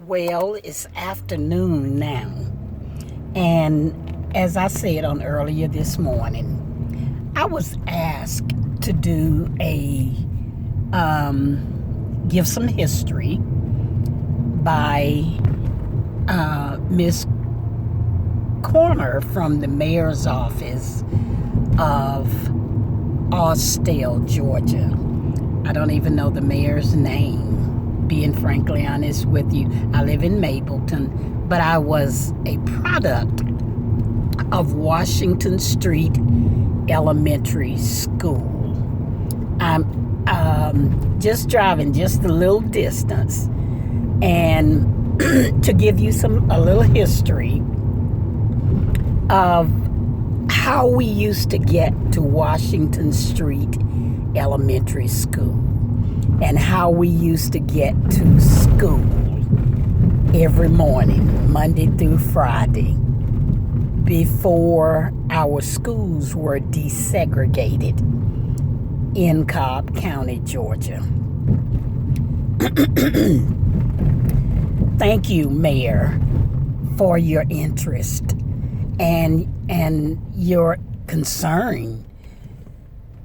Well, it's afternoon now, and as I said on earlier this morning, I was asked to do give some history by Miss Corner from the mayor's office of Austell, Georgia. I don't even know the mayor's name. Being frankly honest with you, I live in Mapleton, but I was a product of Washington Street Elementary School. I'm just driving just a little distance, and to give you a little history of how we used to get to Washington Street Elementary School and how we used to get to school every morning, Monday through Friday, before our schools were desegregated in Cobb County, Georgia. Thank you, Mayor, for your interest and your concern.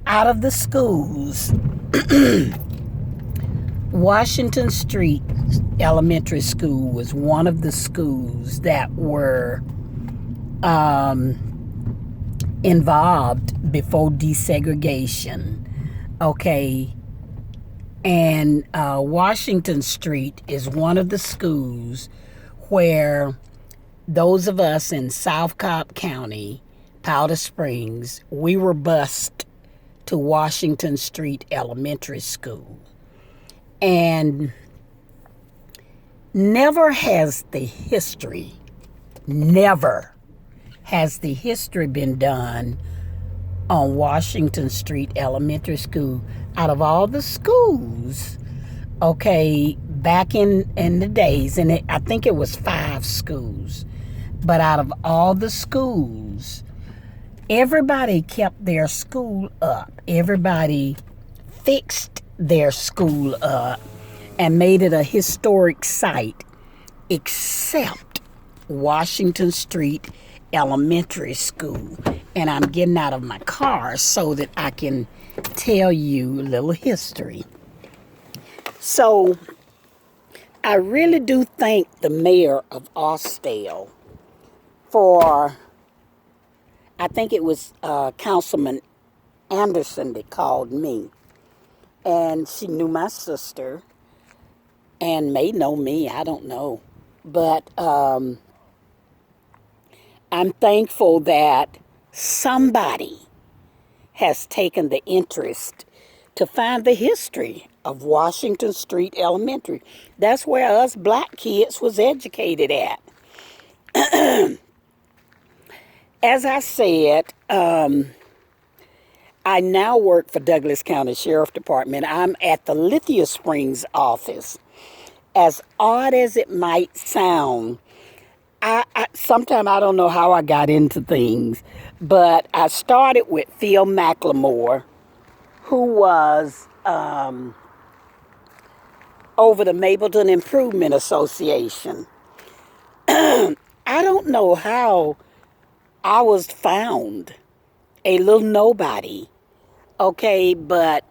Out of the schools, Washington Street Elementary School was one of the schools that were involved before desegregation. Okay. And Washington Street is one of the schools where those of us in South Cobb County, Powder Springs, we were bused to Washington Street Elementary School. And never has the history been done on Washington Street Elementary School. Out of all the schools, okay, back in the days, and I think it was 5 schools, but out of all the schools, everybody kept their school up. Everybody fixed their school up and made it a historic site, except Washington Street Elementary School. And I'm getting out of my car so that I can tell you a little history. So I really do thank the mayor of Austell for, I think it was Councilwoman Anderson that called me. And she knew my sister and may know me, I don't know. But I'm thankful that somebody has taken the interest to find the history of Washington Street Elementary. That's where us black kids was educated at. As I said, I now work for Douglas County Sheriff Department. I'm at the Lithia Springs office. As odd as it might sound, sometimes I don't know how I got into things, but I started with Phil McLemore, who was over the Mapleton Improvement Association. I don't know how I was found, a little nobody, okay, but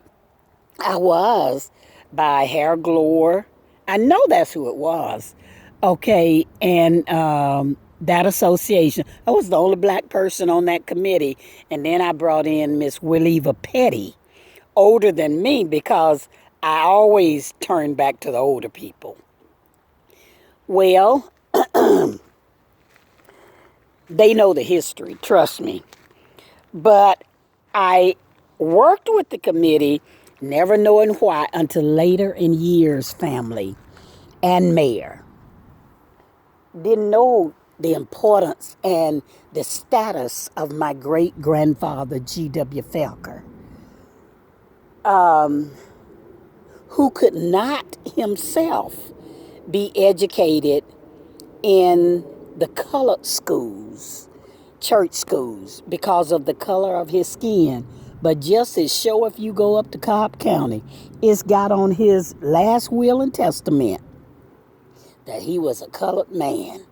I was by Hair Glore. I know that's who it was. Okay, and that association, I was the only black person on that committee. And then I brought in Miss Willieva Petty, older than me, because I always turn back to the older people. Well, they know the history, trust me. But I worked with the committee, never knowing why, until later in years, family and mayor. Didn't know the importance and the status of my great-grandfather, G.W. Felker, who could not himself be educated in the colored schools, church schools, because of the color of his skin. But just as sure, if you go up to Cobb County, it's got on his last will and testament that he was a colored man.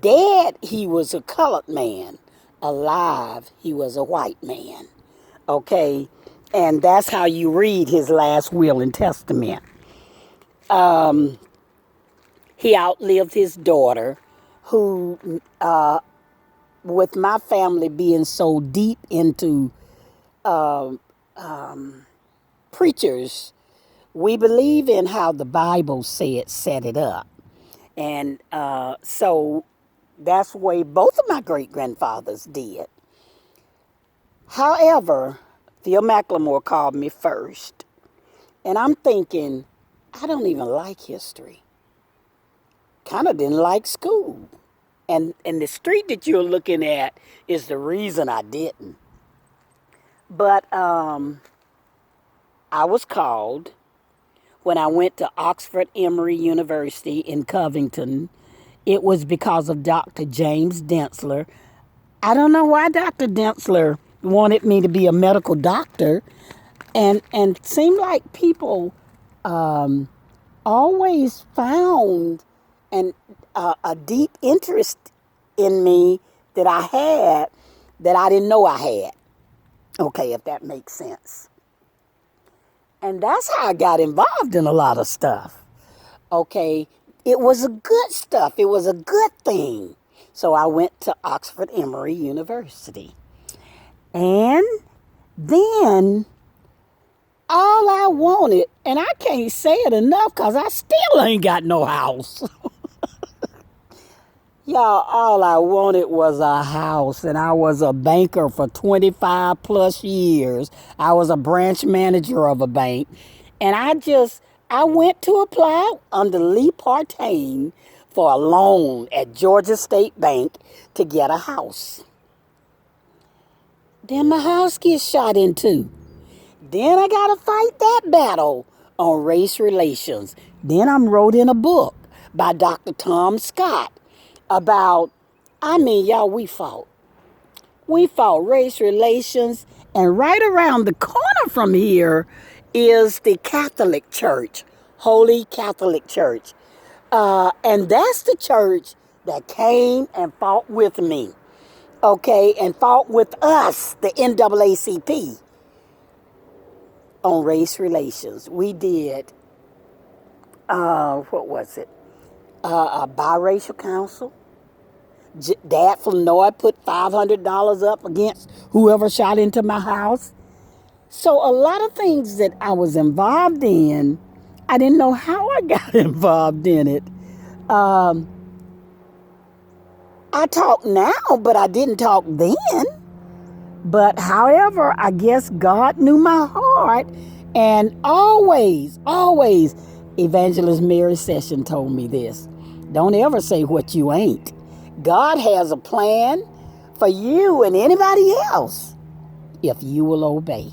Dead, he was a colored man. Alive, he was a white man. Okay? And that's how you read his last will and testament. He outlived his daughter, who, with my family being so deep into preachers, we believe in how the Bible said set it up. And so that's the way both of my great-grandfathers did. However, Phil McLemore called me first. And I'm thinking, I don't even like history. Kind of didn't like school. And the street that you're looking at is the reason I didn't. But I was called when I went to Oxford Emory University in Covington. It was because of Dr. James Densler. I don't know why Dr. Densler wanted me to be a medical doctor. And it seemed like people always found a deep interest in me that I had that I didn't know I had. Okay, if that makes sense. And that's how I got involved in a lot of stuff. Okay, it was a good stuff. It was a good thing. So I went to Oxford Emory University. And then all I wanted, and I can't say it enough because I still ain't got no house. Y'all, all I wanted was a house, and I was a banker for 25 plus years. I was a branch manager of a bank, and I went to apply under Lee Partain for a loan at Georgia State Bank to get a house. Then my house gets shot into. Then I got to fight that battle on race relations. Then I'm wrote in a book by Dr. Tom Scott about, y'all, we fought. We fought race relations, and right around the corner from here is the Catholic Church, Holy Catholic Church. And that's the church that came and fought with me, okay, and fought with us, the NAACP, on race relations. We did, what was it? A biracial council. Dad Flanoy put $500 up against whoever shot into my house. So a lot of things that I was involved in, I didn't know how I got involved in it. I talk now, but I didn't talk then. But however, I guess God knew my heart. And always, Evangelist Mary Session told me this. Don't ever say what you ain't. God has a plan for you and anybody else if you will obey.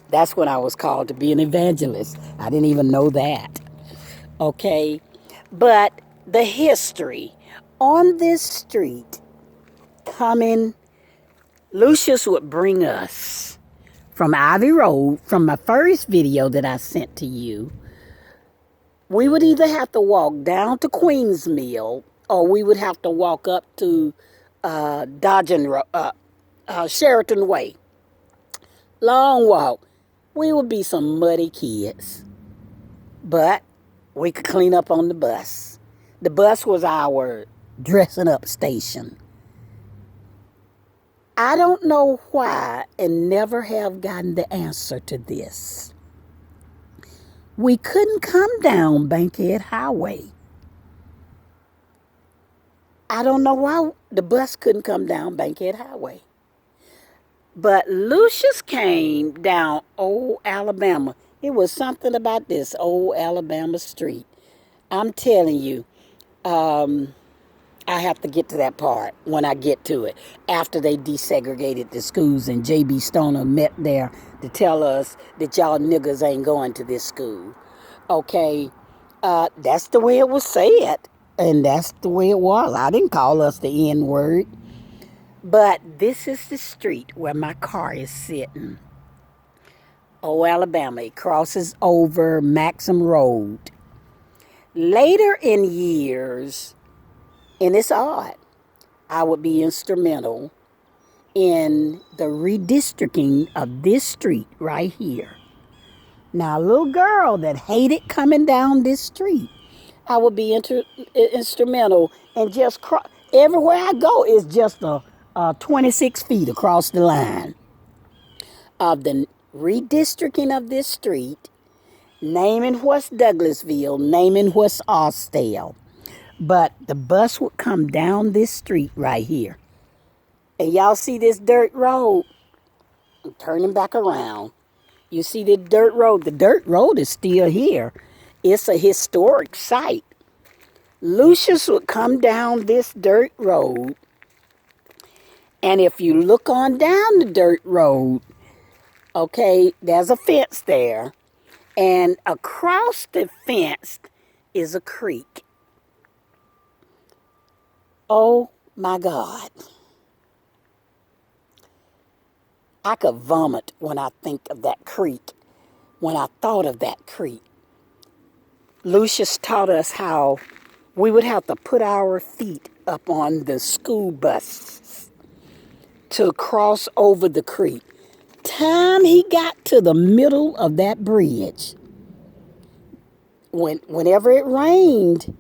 That's when I was called to be an evangelist. I didn't even know that. Okay. But the history on this street Lucius would bring us from Ivy Road, from my first video that I sent to you. We would either have to walk down to Queens Mill, or we would have to walk up to Sheraton Way. Long walk. We would be some muddy kids. But we could clean up on the bus. The bus was our dressing up station. I don't know why and never have gotten the answer to this. We couldn't come down Bankhead Highway. I don't know why the bus couldn't come down Bankhead Highway. But Lucius came down Old Alabama. It was something about this Old Alabama street. I'm telling you, I have to get to that part when I get to it. After they desegregated the schools and J.B. Stoner met there to tell us that y'all niggas ain't going to this school. Okay, that's the way it was said. And that's the way it was. I didn't call us the N-word. But this is the street where my car is sitting. Old Alabama. It crosses over Maxim Road. Later in years, and it's odd, I would be instrumental in the redistricting of this street right here. Now, a little girl that hated coming down this street, I would be instrumental in just everywhere I go is just 26 feet across the line of the redistricting of this street, naming what's Douglasville, naming what's Austell. But the bus would come down this street right here. And y'all see this dirt road? I'm turning back around. You see the dirt road? The dirt road is still here. It's a historic site. Lucius would come down this dirt road. And if you look on down the dirt road, okay, there's a fence there. And across the fence is a creek. Oh my God. I could vomit when I think of that creek, when I thought of that creek. Lucius taught us how we would have to put our feet up on the school bus to cross over the creek. Time he got to the middle of that bridge, whenever it rained,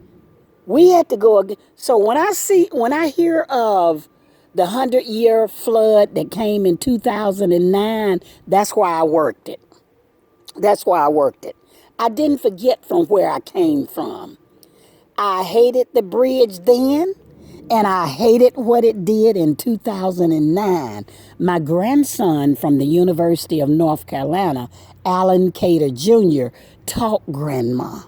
we had to go again. So when I hear of the 100-year flood that came in 2009, that's why I worked it. That's why I worked it. I didn't forget from where I came from. I hated the bridge then, and I hated what it did in 2009. My grandson from the University of North Carolina, Alan Cater Jr., taught Grandma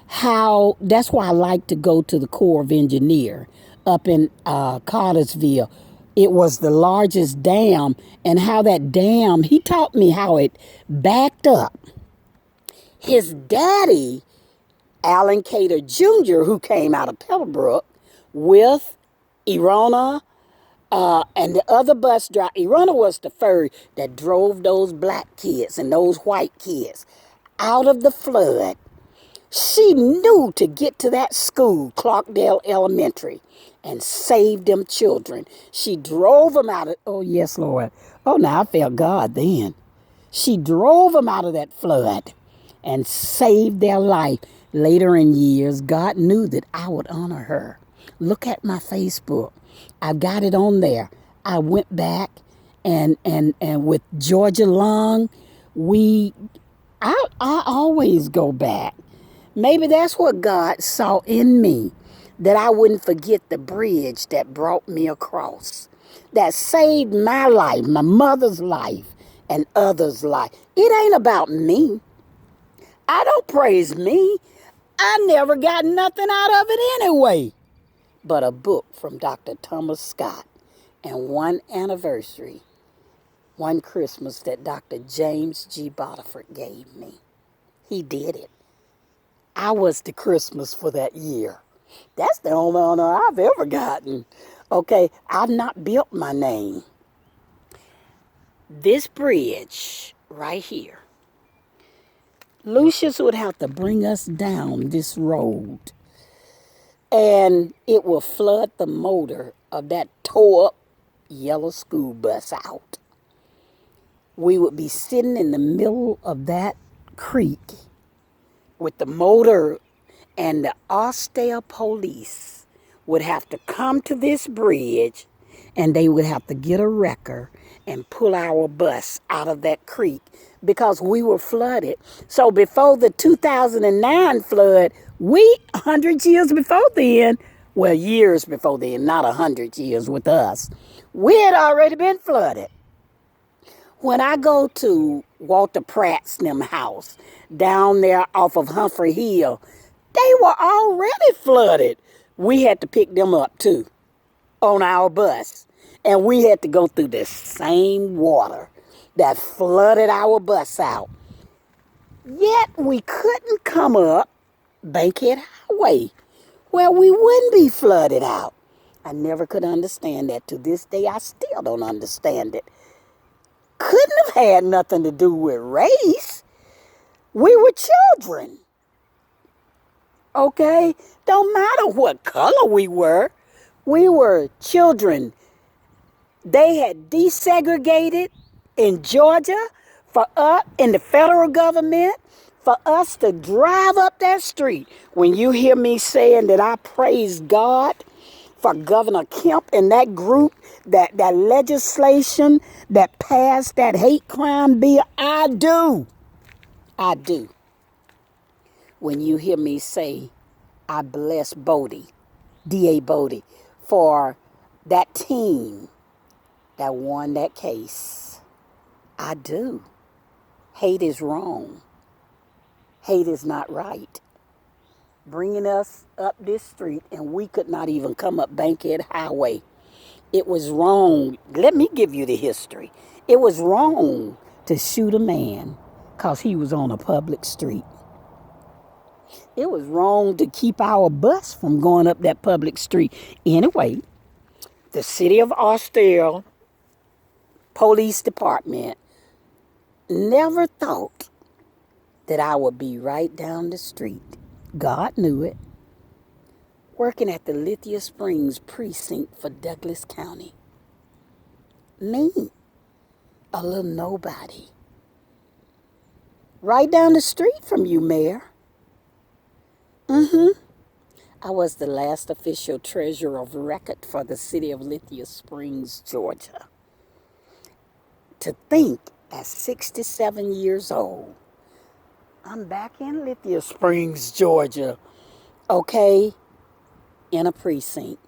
how, that's why I like to go to the Corps of Engineers up in Cartersville. It was the largest dam, and how that dam, he taught me how it backed up. His daddy, Alan Cater Jr., who came out of Pebblebrook with Irona and the other bus driver. Irona was the ferry that drove those black kids and those white kids out of the flood. She knew to get to that school, Clarkdale Elementary, and save them children. She drove them out of, oh yes, Lord. Oh, now I felt God then. She drove them out of that flood and saved their life. Later in years, God knew that I would honor her. Look at my Facebook. I've got it on there. I went back and with Georgia Long, I always go back. Maybe that's what God saw in me, that I wouldn't forget the bridge that brought me across, that saved my life, my mother's life, and others' life. It ain't about me. I don't praise me. I never got nothing out of it anyway. But a book from Dr. Thomas Scott and one anniversary, one Christmas that Dr. James G. Botiford gave me. He did it. I was the Christmas for that year. That's the only honor I've ever gotten. Okay, I've not built my name. This bridge right here, Lucius would have to bring us down this road, and it will flood the motor of that tore up yellow school bus out. We would be sitting in the middle of that creek with the motor, and the Austell police would have to come to this bridge, and they would have to get a wrecker and pull our bus out of that creek because we were flooded. So before the 2009 flood, 100 years before then, well, years before then, not 100 years with us, we had already been flooded. When I go to Walter Pratt's them house down there off of Humphrey Hill, they were already flooded. We had to pick them up too on our bus. And we had to go through the same water that flooded our bus out. Yet we couldn't come up Bankhead Highway where we wouldn't be flooded out. I never could understand that. To this day, I still don't understand it. Couldn't have had nothing to do with race. We were children. Okay? Don't matter what color we were. We were children. They had desegregated in Georgia for us, in the federal government, for us to drive up that street. When you hear me saying that I praise God for Governor Kemp and that group, that legislation that passed that hate crime bill, I do. I do. When you hear me say, I bless Bodie, D.A. Bodie, for that team that won that case. I do. Hate is wrong. Hate is not right. Bringing us up this street, and we could not even come up Bankhead Highway. It was wrong. Let me give you the history. It was wrong to shoot a man because he was on a public street. It was wrong to keep our bus from going up that public street. Anyway, the city of Austell Police Department never thought that I would be right down the street. God knew it. Working at the Lithia Springs precinct for Douglas County. Me, a little nobody. Right down the street from you, Mayor. I was the last official treasurer of record for the city of Lithia Springs, Georgia. To think, at 67 years old, I'm back in Lithia Springs, Georgia, okay, in a precinct.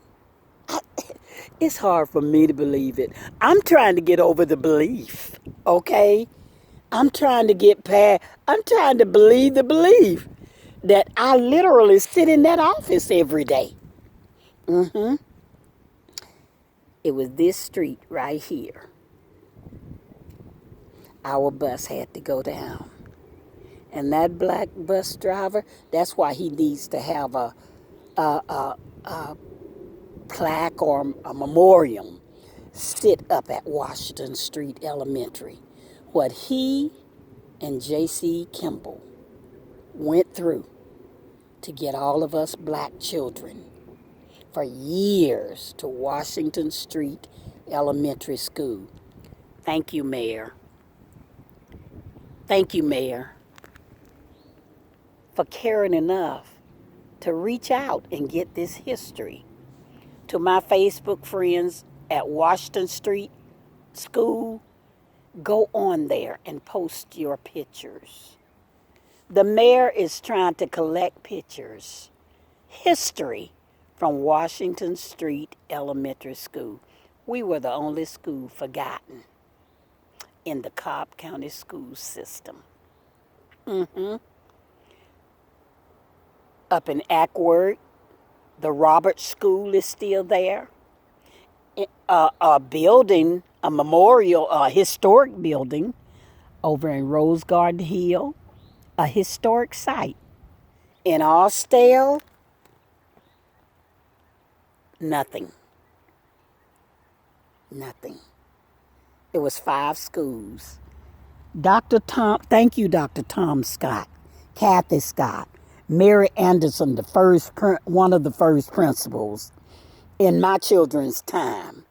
It's hard for me to believe it. I'm trying to get over the belief, okay? I'm trying to believe the belief that I literally sit in that office every day. It was this street right here. Our bus had to go down. And that black bus driver, that's why he needs to have a plaque or a memorial sit up at Washington Street Elementary. What he and J.C. Kimball went through to get all of us black children for years to Washington Street Elementary School. Thank you, Mayor. Thank you, Mayor, for caring enough to reach out and get this history. To my Facebook friends at Washington Street School, go on there and post your pictures. The mayor is trying to collect pictures, history from Washington Street Elementary School. We were the only school forgotten in the Cobb County school system. Up in Acworth, the Roberts School is still there. A building, a memorial, a historic building over in Rose Garden Hill, a historic site. In Austell, nothing. Nothing. It was 5 schools. Thank you, Dr. Tom Scott, Kathy Scott, Mary Anderson, one of the first principals in my children's time.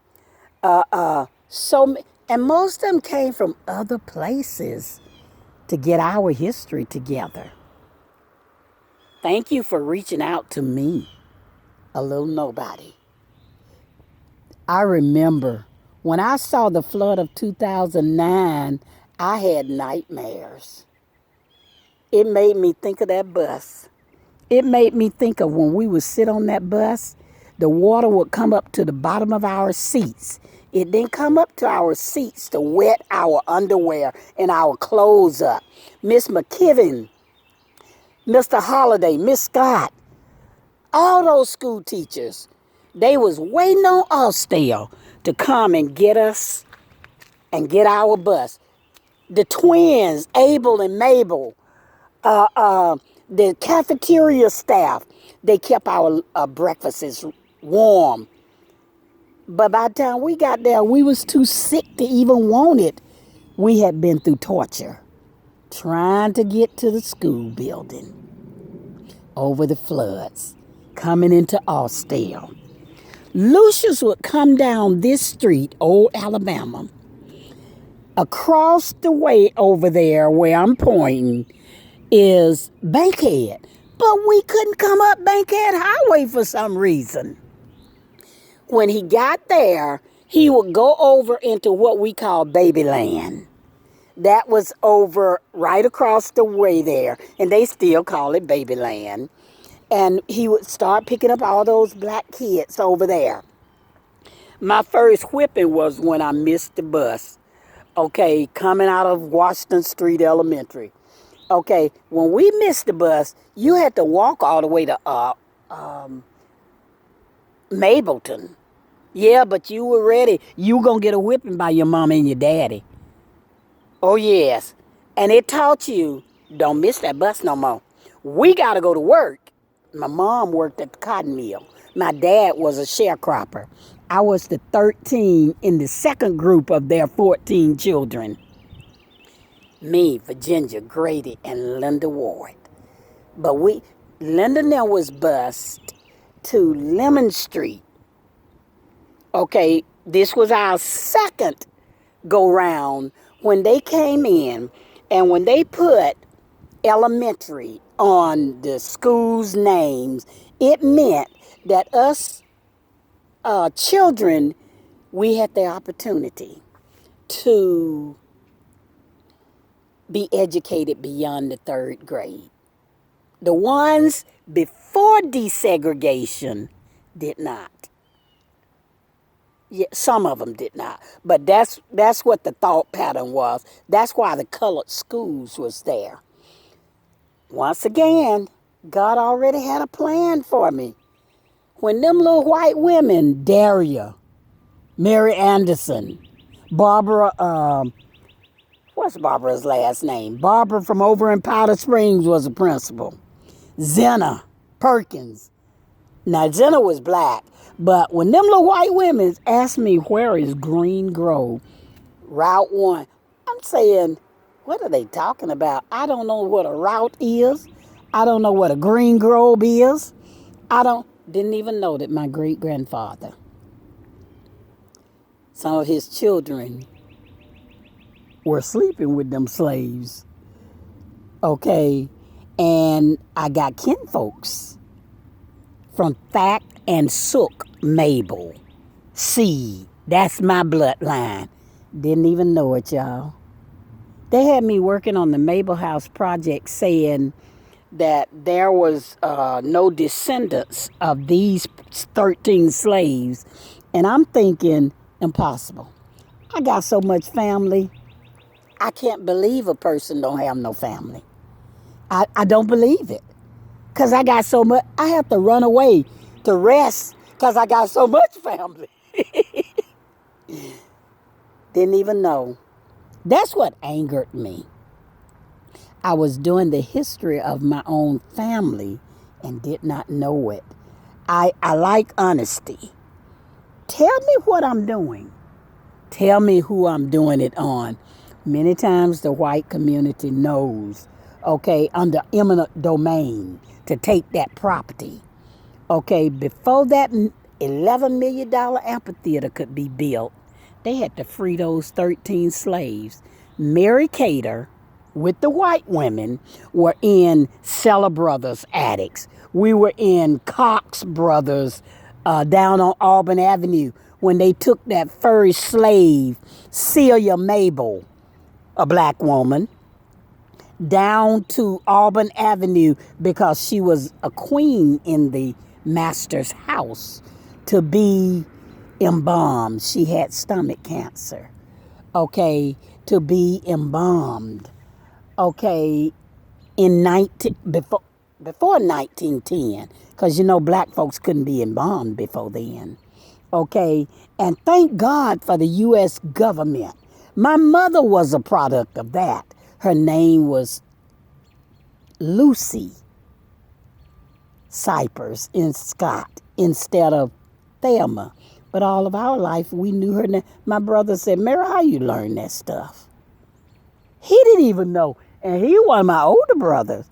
And most of them came from other places to get our history together. Thank you for reaching out to me, a little nobody. I remember when I saw the flood of 2009, I had nightmares. It made me think of that bus. It made me think of when we would sit on that bus, the water would come up to the bottom of our seats. It didn't come up to our seats to wet our underwear and our clothes up. Miss McKibben, Mr. Holliday, Miss Scott, all those school teachers, they was waiting on Austell to come and get us and get our bus. The twins, Abel and Mabel, the cafeteria staff, they kept our breakfasts warm. But by the time we got there, we was too sick to even want it. We had been through torture trying to get to the school building. over the floods coming into Austell. Lucius would come down this street, Old Alabama. Across the way over there where I'm pointing is Bankhead. But we couldn't come up Bankhead Highway for some reason. When he got there, he would go over into what we call Babyland. That was over right across the way there, and they still call it Babyland. And he would start picking up all those black kids over there. My first whipping was when I missed the bus, okay, coming out of Washington Street Elementary. Okay, when we missed the bus, you had to walk all the way to Mableton. Yeah, but you were ready. You were going to get a whipping by your mama and your daddy. Oh, yes. And it taught you, don't miss that bus no more. We got to go to work. My mom worked at the cotton mill. My dad was a sharecropper. I was the 13 in the second group of their 14 children. Me, Virginia, Grady, and Linda Ward. But Linda now was bused to Lemon Street. Okay, this was our second go-round when they came in, and when they put elementary on the school's names, it meant that us children, we had the opportunity to be educated beyond the third grade. The ones before desegregation did not. Yeah, some of them did not, but that's what the thought pattern was. That's why the colored schools was there. Once again, God already had a plan for me. When them little white women, Daria, Mary Anderson, Barbara, what's Barbara's last name? Barbara from over in Powder Springs was a principal. Zena Perkins. Now, Zena was black. But when them little white women asked me, where is Green Grove, Route 1, I'm saying, what are they talking about? I don't know what a route is. I don't know what a Green Grove is. Didn't even know that my great-grandfather, some of his children were sleeping with them slaves. Okay, and I got kinfolks from Thack and Sook Mabel. See, that's my bloodline. Didn't even know it, y'all. They had me working on the Mabel House project saying that there was no descendants of these 13 slaves. And I'm thinking, impossible. I got so much family. I can't believe a person don't have no family. I don't believe it. Because I got so much, I have to run away to rest because I got so much family. Didn't even know. That's what angered me. I was doing the history of my own family and did not know it. I like honesty. Tell me what I'm doing. Tell me who I'm doing it on. Many times the white community knows, okay, under eminent domain, to take that property. Okay, before that $11 million amphitheater could be built, they had to free those 13 slaves. Mary Cater, with the white women, were in Seller Brothers attics. We were in Cox Brothers down on Auburn Avenue when they took that first slave, Celia Mabel, a black woman, down to Auburn Avenue because she was a queen in the master's house to be embalmed. She had stomach cancer. Okay, to be embalmed. Okay, before 1910, because black folks couldn't be embalmed before then. Okay, and thank God for the U.S. government. My mother was a product of that. Her name was Lucy Cypers in Scott instead of Thelma. But all of our life, we knew her name. My brother said, Mary, how you learn that stuff? He didn't even know. And he was one of my older brothers,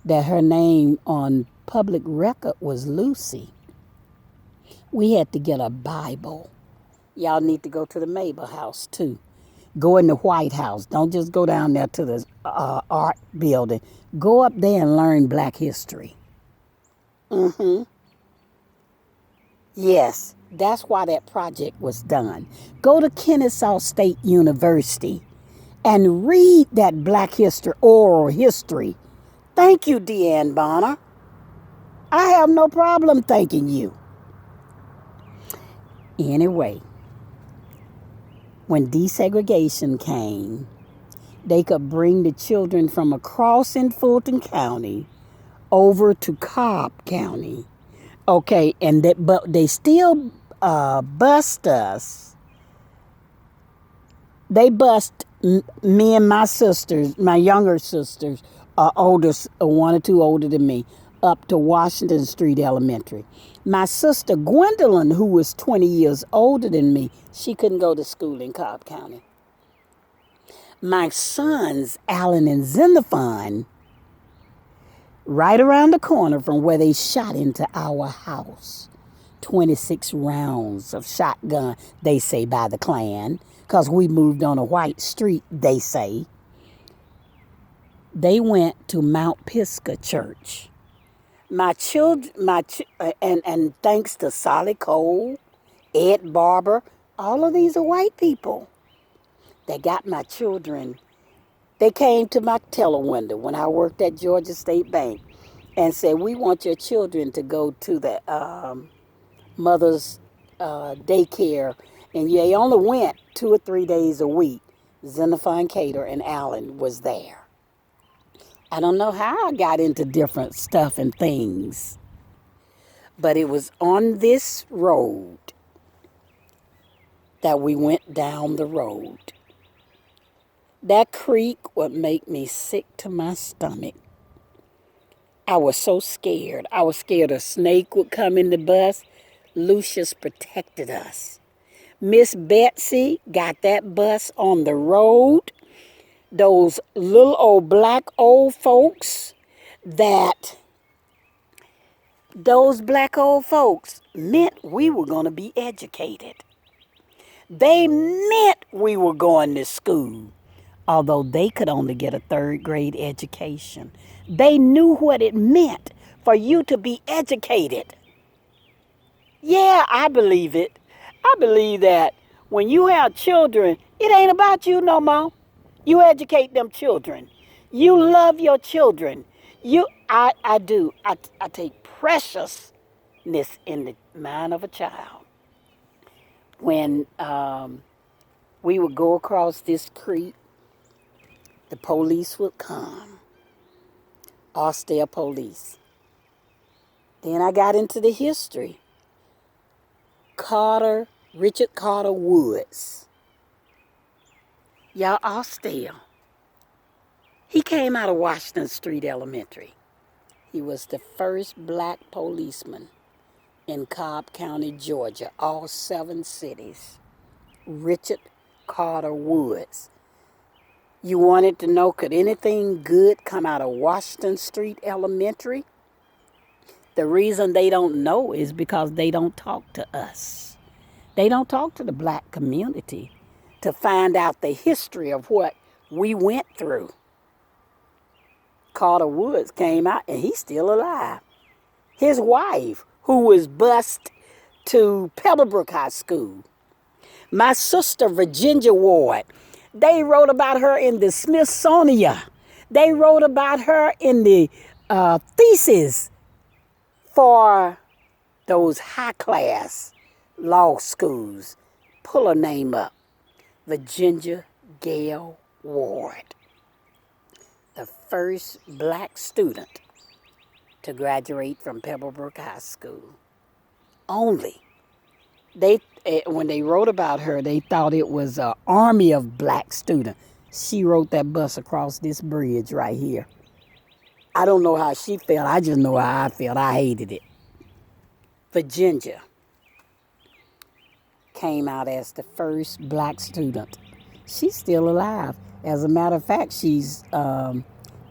that her name on public record was Lucy. We had to get a Bible. Y'all need to go to the Mabel House too. Go in the White House. Don't just go down there to the art building. Go up there and learn Black history. Yes, that's why that project was done. Go to Kennesaw State University and read that Black history, oral history. Thank you, Deanne Bonner. I have no problem thanking you. Anyway, when desegregation came, they could bring the children from across in Fulton County over to Cobb County. Okay, and but they still bust us. They bust me and my sisters, my younger sisters, older, one or two older than me, up to Washington Street Elementary. My sister Gwendolyn, who was 20 years older than me, she couldn't go to school in Cobb County. My sons, Alan and Xenophon, right around the corner from where they shot into our house. 26 rounds of shotgun, they say, by the Klan, because we moved on a white street, they say. They went to Mount Pisgah Church. My children, and thanks to Solly Cole, Ed Barber, all of these are white people. They got my children. They came to my teller window when I worked at Georgia State Bank and said, we want your children to go to the mother's daycare. And they only went 2 or 3 days a week. Xenophon Cater and Allen was there. I don't know how I got into different stuff and things, but it was on this road that we went down the road. That creek would make me sick to my stomach. I was so scared. I was scared a snake would come in the bus. Lucius protected us. Miss Betsy got that bus on the road. Those little old black old folks meant we were going to be educated. They meant we were going to school, although they could only get a 3rd grade education. They knew what it meant for you to be educated. Yeah, I believe it. I believe that when you have children, it ain't about you no more. You educate them children. You love your children. I do. I take preciousness in the mind of a child. When we would go across this creek, the police would come. Austell police. Then I got into the history. Richard Carter Woods. Y'all, Austell. He came out of Washington Street Elementary. He was the first black policeman in Cobb County, Georgia, all 7 cities. Richard Carter Woods. You wanted to know, could anything good come out of Washington Street Elementary? The reason they don't know is because they don't talk to us. They don't talk to the black community to find out the history of what we went through. Carter Woods came out and he's still alive. His wife, who was bused to Pebblebrook High School. My sister, Virginia Ward, they wrote about her in the Smithsonian. They wrote about her in the thesis for those high-class law schools. Pull her name up. Virginia Gail Ward. The first black student to graduate from Pebblebrook High School. Only. When they wrote about her, they thought it was an army of black students. She rode that bus across this bridge right here. I don't know how she felt. I just know how I felt. I hated it. Virginia came out as the first black student. She's still alive. As a matter of fact, she's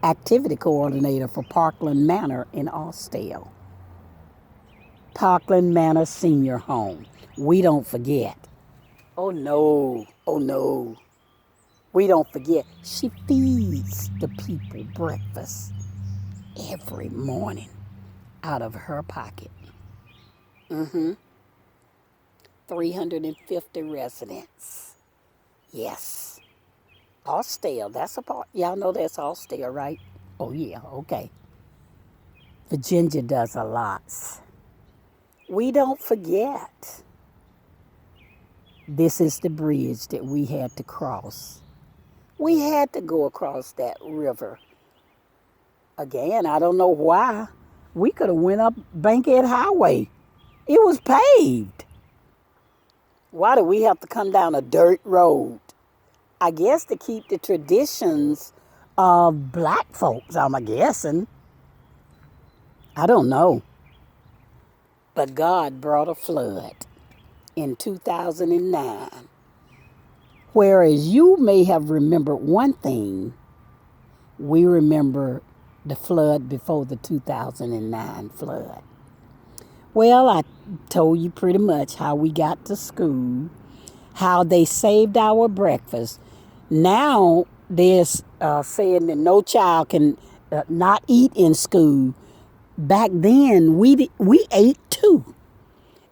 activity coordinator for Parkland Manor in Austell. Parkland Manor Senior Home. We don't forget. Oh no, oh no. We don't forget. She feeds the people breakfast every morning out of her pocket. 350 residents. Yes. Austell, that's a part. Y'all know that's Austell, right? Oh, yeah, okay. Virginia does a lot. We don't forget. This is the bridge that we had to cross. We had to go across that river. Again, I don't know why. We could have went up Bankhead Highway. It was paved. Why do we have to come down a dirt road? I guess to keep the traditions of black folks, I'm guessing. I don't know. But God brought a flood in 2009. Whereas you may have remembered one thing, we remember the flood before the 2009 flood. Well, I told you pretty much how we got to school, how they saved our breakfast. Now they're saying that no child can not eat in school. Back then, we ate too.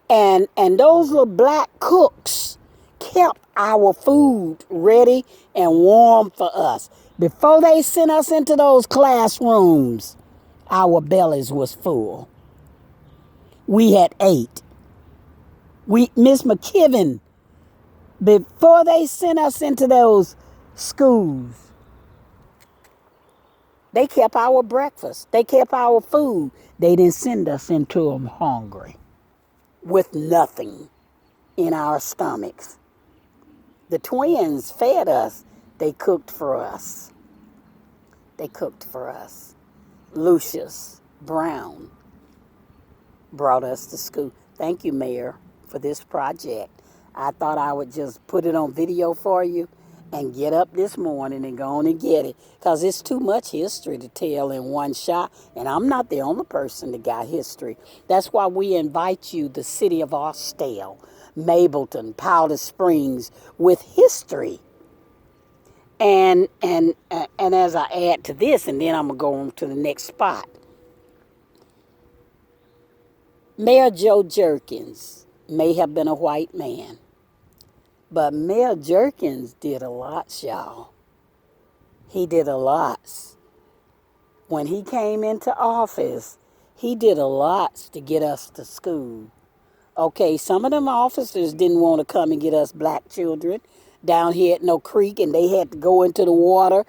And those little black cooks kept our food ready and warm for us. Before they sent us into those classrooms, our bellies was full. We had ate. Miss McKibben, before they sent us into those schools, they kept our breakfast. They kept our food. They didn't send us into them hungry with nothing in our stomachs. The twins fed us. They cooked for us. They cooked for us. Lucius Brown brought us to school. Thank you, Mayor, for this project. I thought I would just put it on video for you and get up this morning and go on and get it, because it's too much history to tell in one shot, and I'm not the only person that got history. That's why we invite you, the city of Austell, Mableton, Powder Springs, with history. And as I add to this, and then I'm going to go on to the next spot. Mayor Joe Jerkins may have been a white man, but Mayor Jerkins did a lot, y'all. He did a lot. When he came into office, he did a lot to get us to school. Okay, some of them officers didn't want to come and get us black children down here at No Creek, and they had to go into the water